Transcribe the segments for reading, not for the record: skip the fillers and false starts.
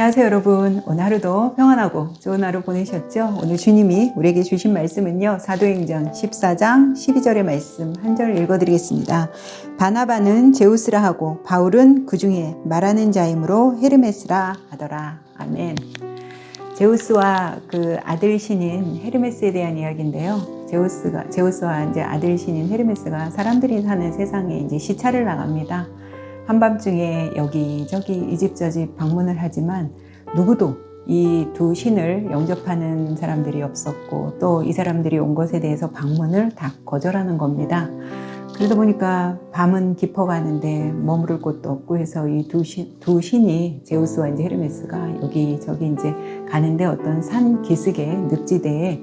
안녕하세요 여러분. 오늘 하루도 평안하고 좋은 하루 보내셨죠? 오늘 주님이 우리에게 주신 말씀은요, 사도행전 14장 12절의 말씀 한 절 읽어드리겠습니다. 바나바는 제우스라 하고 바울은 그 중에 말하는 자이므로 헤르메스라 하더라. 아멘. 제우스와 그 아들 신인 헤르메스에 대한 이야기인데요. 제우스와 이제 아들 신인 헤르메스가 사람들이 사는 세상에 이제 시차를 나갑니다. 한밤중에 여기저기 이 집 저 집 방문을 하지만 누구도 이 두 신을 영접하는 사람들이 없었고, 또 이 사람들이 온 것에 대해서 방문을 다 거절하는 겁니다. 그러다 보니까 밤은 깊어가는데 머무를 곳도 없고 해서 이 두 신이 제우스와 이제 헤르메스가 여기저기 이제 가는데, 어떤 산 기슭의 늪지대에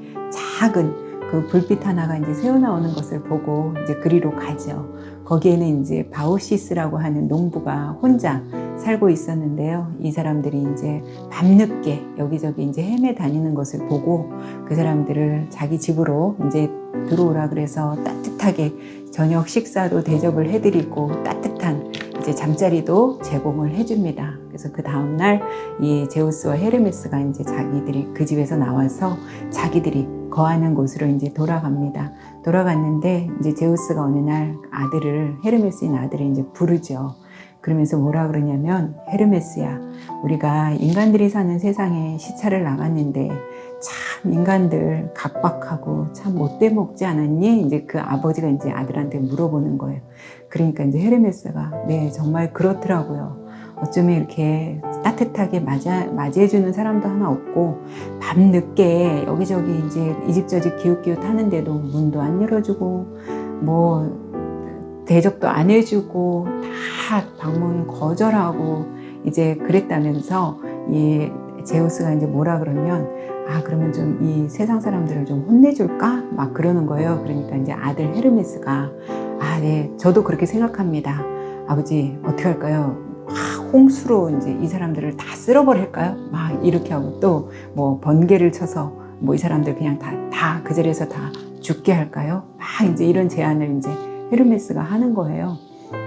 작은 그 불빛 하나가 이제 새어나오는 것을 보고 이제 그리로 가죠. 거기에는 이제 바우시스라고 하는 농부가 혼자 살고 있었는데요. 이 사람들이 이제 밤늦게 여기저기 이제 헤매 다니는 것을 보고 그 사람들을 자기 집으로 이제 들어오라 그래서 따뜻하게 저녁 식사도 대접을 해드리고 따뜻한 이제 잠자리도 제공을 해줍니다. 그래서 그 다음날 이 제우스와 헤르메스가 이제 자기들이 그 집에서 나와서 자기들이 거하는 곳으로 이제 돌아갑니다. 돌아갔는데 이제 제우스가 어느 날 헤르메스인 아들을 이제 부르죠. 그러면서 뭐라 그러냐면, 헤르메스야, 우리가 인간들이 사는 세상에 시차를 나갔는데 참 인간들 각박하고 참 못돼 먹지 않았니? 이제 그 아버지가 이제 아들한테 물어보는 거예요. 그러니까 이제 헤르메스가 네, 정말 그렇더라고요. 어쩌면 이렇게 따뜻하게 맞이해주는 사람도 하나 없고, 밤늦게 여기저기 이제 이 집 저 집 기웃기웃 하는데도 문도 안 열어주고 뭐 대접도 안 해주고 다 방문 거절하고 이제 그랬다면서, 이 제우스가 이제 뭐라 그러면, 그러면 좀 이 세상 사람들을 좀 혼내줄까? 막 그러는 거예요. 그러니까 이제 아들 헤르메스가 네, 저도 그렇게 생각합니다. 아버지, 어떻게 할까요? 홍수로 이제 이 사람들을 다 쓸어버릴까요? 막 이렇게 하고, 또 뭐 번개를 쳐서 뭐 이 사람들 그냥 다 그 자리에서 다 죽게 할까요? 막 이제 이런 제안을 이제 헤르메스가 하는 거예요.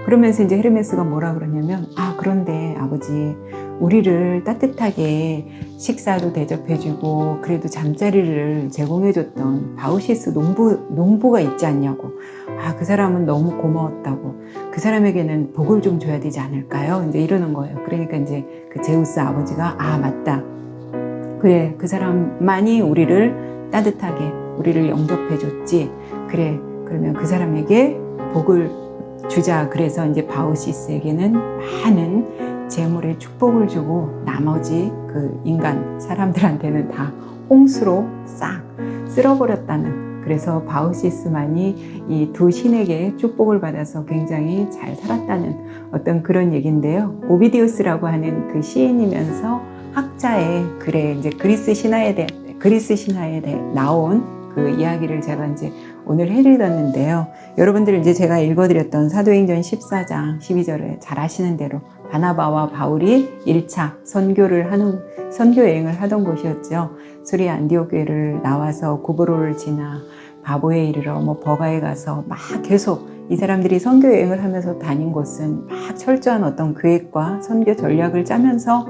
그러면서 이제 헤르메스가 뭐라 그러냐면, 그런데 아버지, 우리를 따뜻하게 식사도 대접해주고 그래도 잠자리를 제공해줬던 바우시스 농부가 있지 않냐고. 그 사람은 너무 고마웠다고. 그 사람에게는 복을 좀 줘야 되지 않을까요? 이제 이러는 거예요. 그러니까 이제 그 제우스 아버지가 맞다. 그래, 그 사람만이 우리를 따뜻하게 우리를 영접해줬지. 그래, 그러면 그 사람에게 복을 주자. 그래서 이제 바우시스에게는 많은 재물의 축복을 주고 나머지 그 인간 사람들한테는 다 홍수로 싹 쓸어버렸다는, 그래서 바우시스만이 이 두 신에게 축복을 받아서 굉장히 잘 살았다는 어떤 그런 얘기인데요. 오비디우스라고 하는 그 시인이면서 학자의 글에 이제 그리스 신화에 나온 그 이야기를 제가 이제 오늘 해드렸는데요. 여러분들 이제 제가 읽어드렸던 사도행전 14장 12절을 잘 아시는 대로 바나바와 바울이 1차 선교 여행을 하던 곳이었죠. 수리아 안디옥 교회를 나와서 구브로를 지나 바보에 이르러 버가에 가서 막 계속 이 사람들이 선교 여행을 하면서 다닌 곳은 막 철저한 어떤 계획과 선교 전략을 짜면서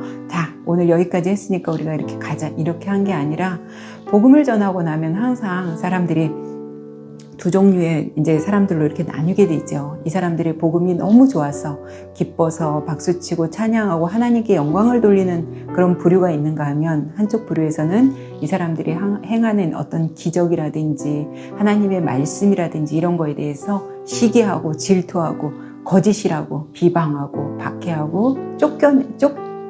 오늘 여기까지 했으니까 우리가 이렇게 가자, 이렇게 한 게 아니라, 복음을 전하고 나면 항상 사람들이 두 종류의 이제 사람들로 이렇게 나뉘게 되죠. 이 사람들의 복음이 너무 좋아서 기뻐서 박수치고 찬양하고 하나님께 영광을 돌리는 그런 부류가 있는가 하면, 한쪽 부류에서는 이 사람들이 행하는 어떤 기적이라든지 하나님의 말씀이라든지 이런 거에 대해서 시기하고 질투하고 거짓이라고 비방하고 박해하고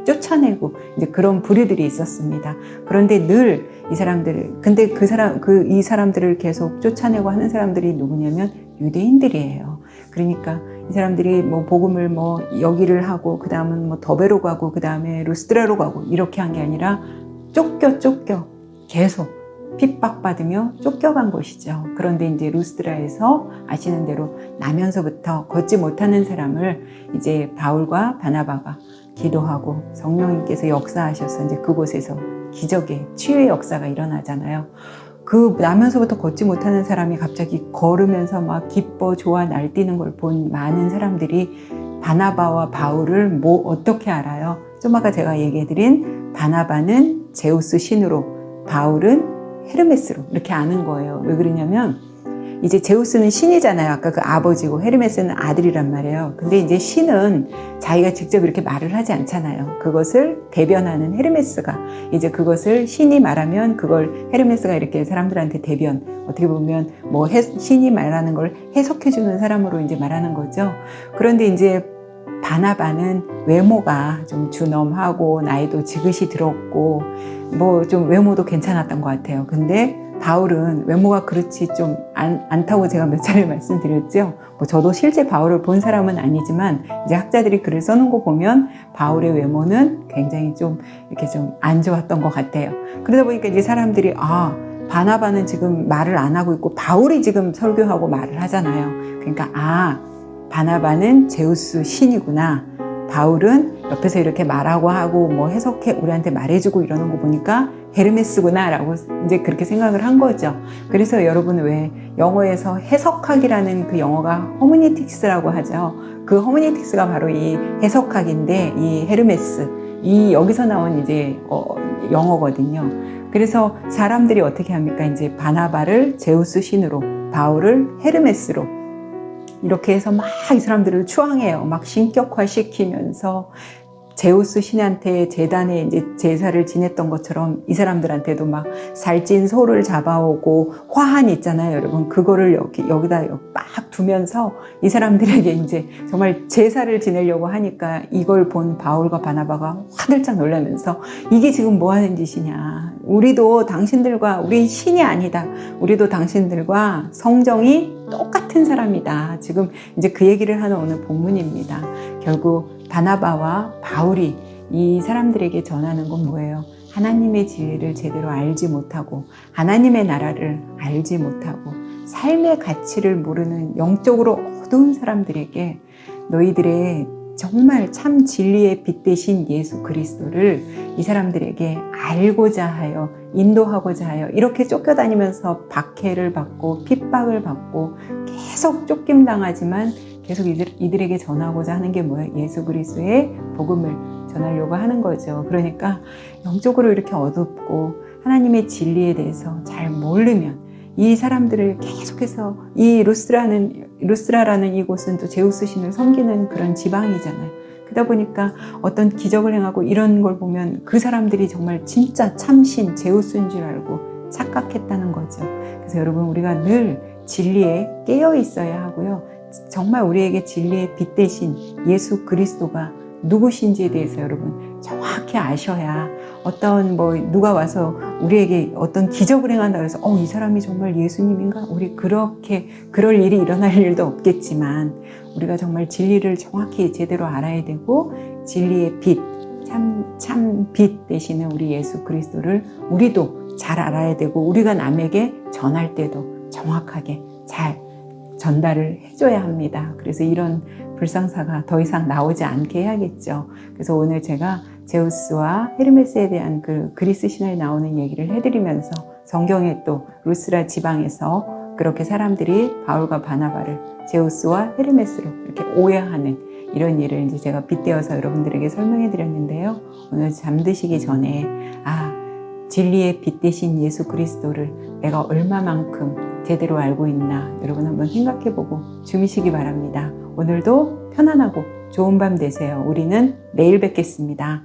쫓아내고 이제 그런 부류들이 있었습니다. 그런데 늘 이 사람들을 계속 쫓아내고 하는 사람들이 누구냐면 유대인들이에요. 그러니까 이 사람들이 복음을 여기를 하고, 그 다음은 더베로 가고, 그 다음에 루스드라로 가고, 이렇게 한 게 아니라 쫓겨 계속 핍박받으며 쫓겨간 곳이죠. 그런데 이제 루스드라에서 아시는 대로 나면서부터 걷지 못하는 사람을 이제 바울과 바나바가 기도하고 성령님께서 역사하셔서 이제 그곳에서 기적의 치유의 역사가 일어나잖아요. 그 나면서부터 걷지 못하는 사람이 갑자기 걸으면서 막 기뻐 좋아 날뛰는 걸 본 많은 사람들이 바나바와 바울을 어떻게 알아요? 좀 아까 제가 얘기해드린 바나바는 제우스 신으로, 바울은 헤르메스로 이렇게 아는 거예요. 왜 그러냐면 이제 제우스는 신이잖아요. 아까 그 아버지고 헤르메스는 아들이란 말이에요. 근데 이제 신은 자기가 직접 이렇게 말을 하지 않잖아요. 그것을 대변하는 헤르메스가 이제 그것을 신이 말하면 그걸 헤르메스가 이렇게 사람들한테 대변, 어떻게 보면 뭐 신이 말하는 걸 해석해주는 사람으로 이제 말하는 거죠. 그런데 이제 바나바는 외모가 좀 준엄하고 나이도 지긋이 들었고 뭐 좀 외모도 괜찮았던 것 같아요. 근데 바울은 외모가 그렇지 좀 않다고 제가 몇 차례 말씀드렸죠. 뭐 저도 실제 바울을 본 사람은 아니지만 이제 학자들이 글을 써놓은 거 보면 바울의 외모는 굉장히 좀 이렇게 좀 안 좋았던 것 같아요. 그러다 보니까 이제 사람들이 바나바는 지금 말을 안 하고 있고 바울이 지금 설교하고 말을 하잖아요. 그러니까 바나바는 제우스 신이구나. 바울은 옆에서 이렇게 말하고 하고 뭐 해석해 우리한테 말해주고 이러는 거 보니까 헤르메스구나 라고 이제 그렇게 생각을 한 거죠. 그래서 여러분 왜 영어에서 해석학이라는 그 영어가 허무니틱스라고 하죠. 그 허무니틱스가 바로 이 해석학인데 이 헤르메스 이 여기서 나온 이제 영어거든요. 그래서 사람들이 어떻게 합니까? 이제 바나바를 제우스 신으로 바울을 헤르메스로 이렇게 해서 막 이 사람들을 추앙해요. 막 신격화시키면서 제우스 신한테 제단에 이제 제사를 지냈던 것처럼 이 사람들한테도 막 살찐 소를 잡아오고 화환 있잖아요, 여러분. 그거를 여기다 막 두면서 이 사람들에게 이제 정말 제사를 지내려고 하니까 이걸 본 바울과 바나바가 화들짝 놀라면서 이게 지금 뭐 하는 짓이냐. 우리도 당신들과 우리 신이 아니다. 우리도 당신들과 성정이 똑같은 사람이다. 지금 이제 그 얘기를 하는 오늘 본문입니다. 결국 바나바와 바울이 이 사람들에게 전하는 건 뭐예요? 하나님의 진리를 제대로 알지 못하고 하나님의 나라를 알지 못하고 삶의 가치를 모르는 영적으로 어두운 사람들에게 너희들의 정말 참 진리의 빛 대신 예수 그리스도를 이 사람들에게 알고자 하여 인도하고자 하여 이렇게 쫓겨다니면서 박해를 받고 핍박을 받고 계속 쫓김당하지만 계속 이들에게 전하고자 하는 게 뭐예요? 예수 그리스도의 복음을 전하려고 하는 거죠. 그러니까 영적으로 이렇게 어둡고 하나님의 진리에 대해서 잘 모르면 이 사람들을 계속해서 이 루스라라는 이곳은 또 제우스 신을 섬기는 그런 지방이잖아요. 그러다 보니까 어떤 기적을 행하고 이런 걸 보면 그 사람들이 정말 진짜 참신 제우스인 줄 알고 착각했다는 거죠. 그래서 여러분 우리가 늘 진리에 깨어 있어야 하고요. 정말 우리에게 진리의 빛 대신 예수 그리스도가 누구신지에 대해서 여러분 정확히 아셔야 어떤 누가 와서 우리에게 어떤 기적을 행한다고 해서 이 사람이 정말 예수님인가? 우리 그럴 일이 일어날 일도 없겠지만 우리가 정말 진리를 정확히 제대로 알아야 되고 진리의 빛, 참 빛 되시는 우리 예수 그리스도를 우리도 잘 알아야 되고 우리가 남에게 전할 때도 정확하게 잘 전달을 해줘야 합니다. 그래서 이런 불상사가 더 이상 나오지 않게 해야겠죠. 그래서 오늘 제가 제우스와 헤르메스에 대한 그 그리스 신화에 나오는 얘기를 해드리면서 성경에 또 루스라 지방에서 그렇게 사람들이 바울과 바나바를 제우스와 헤르메스로 이렇게 오해하는 이런 일을 이제 제가 빗대어서 여러분들에게 설명해 드렸는데요. 오늘 잠드시기 전에 진리의 빛 대신 예수 그리스도를 내가 얼마만큼 제대로 알고 있나 여러분 한번 생각해보고 주무시기 바랍니다. 오늘도 편안하고 좋은 밤 되세요. 우리는 내일 뵙겠습니다.